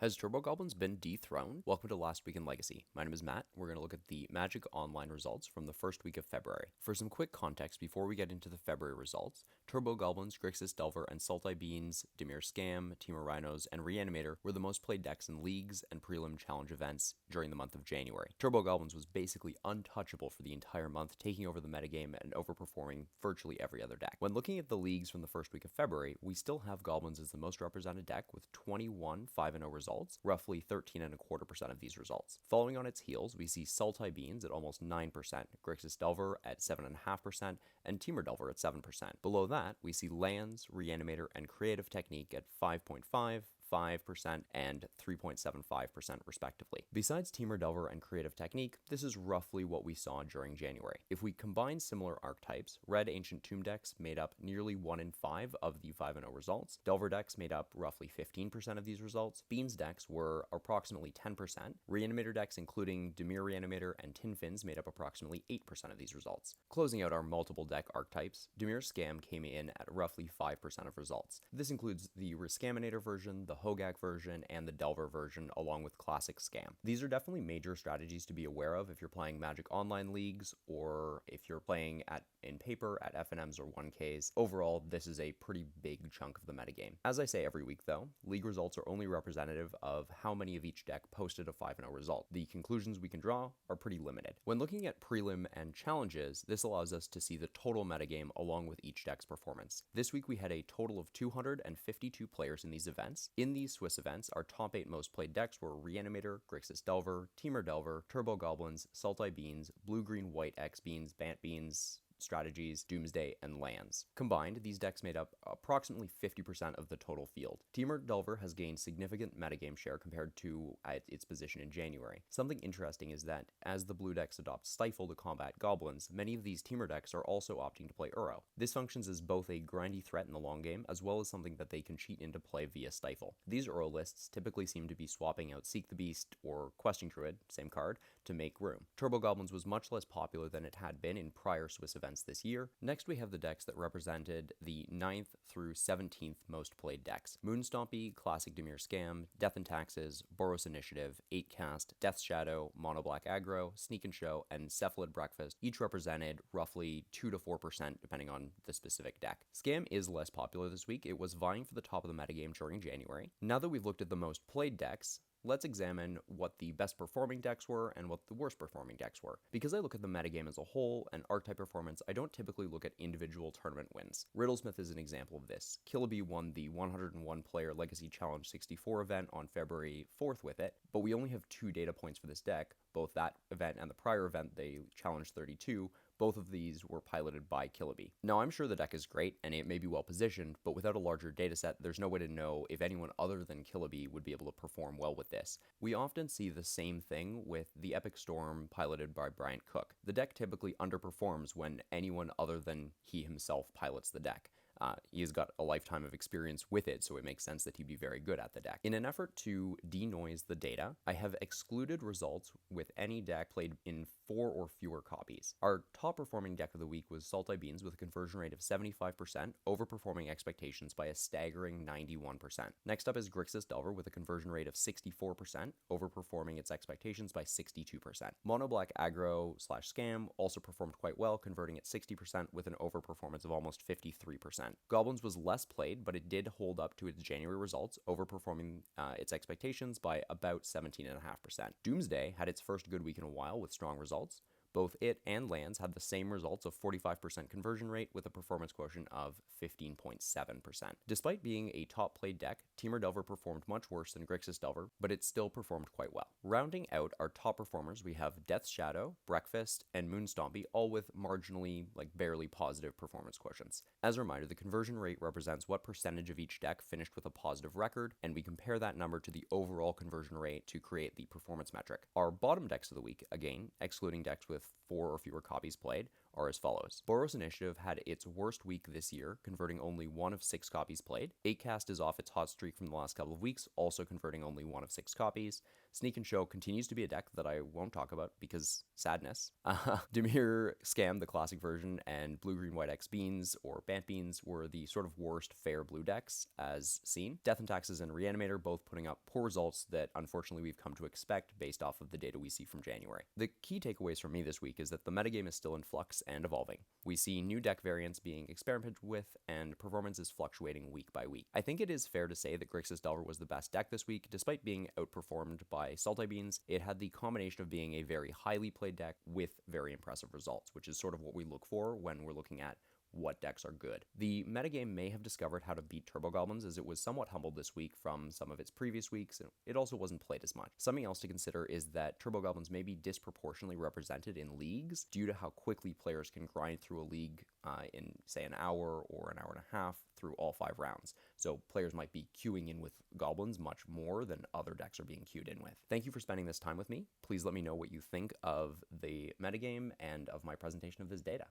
Has Turbo Goblins been dethroned? Welcome to Last Week in Legacy. My name is Matt. We're going to look at the Magic Online results from the first week of February. For some quick context before we get into the February results, Turbo Goblins, Grixis Delver, and Sultai Beans, Dimir Scam, Temur Rhinos, and Reanimator were the most played decks in leagues and prelim challenge events during the month of January. Turbo Goblins was basically untouchable for the entire month, taking over the metagame and overperforming virtually every other deck. When looking at the leagues from the first week of February, we still have Goblins as the most represented deck with 21 5-0 results. Roughly 13.25% of these results. Following on its heels, we see Sultai Beans at almost 9%, Grixis Delver at 7.5%, and Temur Delver at 7%. Below that, we see Lands, Reanimator, and Creative Technique at 5.5%, 5%, and 3.75% respectively. Besides Temur Delver and Creative Technique, this is roughly what we saw during January. If we combine similar archetypes, Red Ancient Tomb decks made up nearly 1 in 5 of the 5-0 results, Delver decks made up roughly 15% of these results, Beans decks were approximately 10%, Reanimator decks including Dimir Reanimator and Tin Fins made up approximately 8% of these results. Closing out our multiple deck archetypes, Dimir Scam came in at roughly 5% of results. This includes the Rescaminator version, the Hogak version, and the Delver version, along with Classic Scam. These are definitely major strategies to be aware of if you're playing Magic Online leagues or if you're playing in paper at FNMs or 1Ks. Overall, this is a pretty big chunk of the metagame. As I say every week though, league results are only representative of how many of each deck posted a 5-0 result. The conclusions we can draw are pretty limited. When looking at prelim and challenges, this allows us to see the total metagame along with each deck's performance. This week we had a total of 252 players in these events. In these Swiss events, our top 8 most played decks were Reanimator, Grixis Delver, Temur Delver, Turbo Goblins, Sultai Beans, Blue Green White X Beans, Bant Beans, Strategies, Doomsday, and Lands. Combined, these decks made up approximately 50% of the total field. Temur Delver has gained significant metagame share compared to its position in January. Something interesting is that as the blue decks adopt Stifle to combat Goblins, many of these Temur decks are also opting to play Uro. This functions as both a grindy threat in the long game, as well as something that they can cheat into play via Stifle. These Uro lists typically seem to be swapping out Seek the Beast or Questing Druid, same card, to make room. Turbo Goblins was much less popular than it had been in prior Swiss events this year. Next, we have the decks that represented the 9th through 17th most played decks. Moonstompy, Classic Dimir Scam, Death and Taxes, Boros Initiative, 8-Cast, Death's Shadow, Mono Black Aggro, Sneak and Show, and Cephalid Breakfast each represented roughly 2 to 4% depending on the specific deck. Scam is less popular this week. It was vying for the top of the metagame during January. Now that we've looked at the most played decks, let's examine what the best performing decks were and what the worst performing decks were. Because I look at the metagame as a whole and archetype performance, I don't typically look at individual tournament wins. Riddlesmith is an example of this. Killaby won the 101 player Legacy Challenge 64 event on February 4th with it, but we only have 2 data points for this deck. Both that event and the prior event, they challenged 32. Both of these were piloted by Killaby. Now, I'm sure the deck is great and it may be well positioned, but without a larger dataset, there's no way to know if anyone other than Killaby would be able to perform well with this. We often see the same thing with the Epic Storm piloted by Bryant Cook. The deck typically underperforms when anyone other than he himself pilots the deck. He's got a lifetime of experience with it, so it makes sense that he'd be very good at the deck. In an effort to denoise the data, I have excluded results with any deck played in 4 or fewer copies. Our top performing deck of the week was Sultai Beans with a conversion rate of 75%, overperforming expectations by a staggering 91%. Next up is Grixis Delver with a conversion rate of 64%, overperforming its expectations by 62%. Mono Black Aggro / Scam also performed quite well, converting at 60% with an overperformance of almost 53%. Goblins was less played, but it did hold up to its January results, overperforming its expectations by about 17.5%. Doomsday had its first good week in a while with strong results. Both it and Lands had the same results of 45% conversion rate with a performance quotient of 15.7%. Despite being a top played deck, Temur Delver performed much worse than Grixis Delver, but it still performed quite well. Rounding out our top performers, we have Death's Shadow, Breakfast, and Moonstompy, all with marginally, barely positive performance quotients. As a reminder, the conversion rate represents what percentage of each deck finished with a positive record, and we compare that number to the overall conversion rate to create the performance metric. Our bottom decks of the week, again, excluding decks with 4 or fewer copies played, are as follows. Boros Initiative had its worst week this year, converting only 1 of 6 copies played. 8cast is off its hot streak from the last couple of weeks, also converting only 1 of 6 copies. Sneak and Show continues to be a deck that I won't talk about because sadness. Dimir Scam, the classic version, and Blue Green White X Beans or Bant Beans were the sort of worst fair blue decks as seen. Death and Taxes and Reanimator both putting up poor results that unfortunately we've come to expect based off of the data we see from January. The key takeaways for me this week is that the metagame is still in flux and evolving. We see new deck variants being experimented with, and performance is fluctuating week by week. I think it is fair to say that Grixis Delver was the best deck this week, despite being outperformed by Sultai Beans. It had the combination of being a very highly played deck with very impressive results, which is sort of what we look for when we're looking at what decks are good. The metagame may have discovered how to beat Turbo Goblins, as it was somewhat humbled this week from some of its previous weeks, and it also wasn't played as much. Something else to consider is that Turbo Goblins may be disproportionately represented in leagues due to how quickly players can grind through a league in, say, an hour or an hour and a half through all 5 rounds. So players might be queuing in with Goblins much more than other decks are being queued in with. Thank you for spending this time with me. Please let me know what you think of the metagame and of my presentation of this data.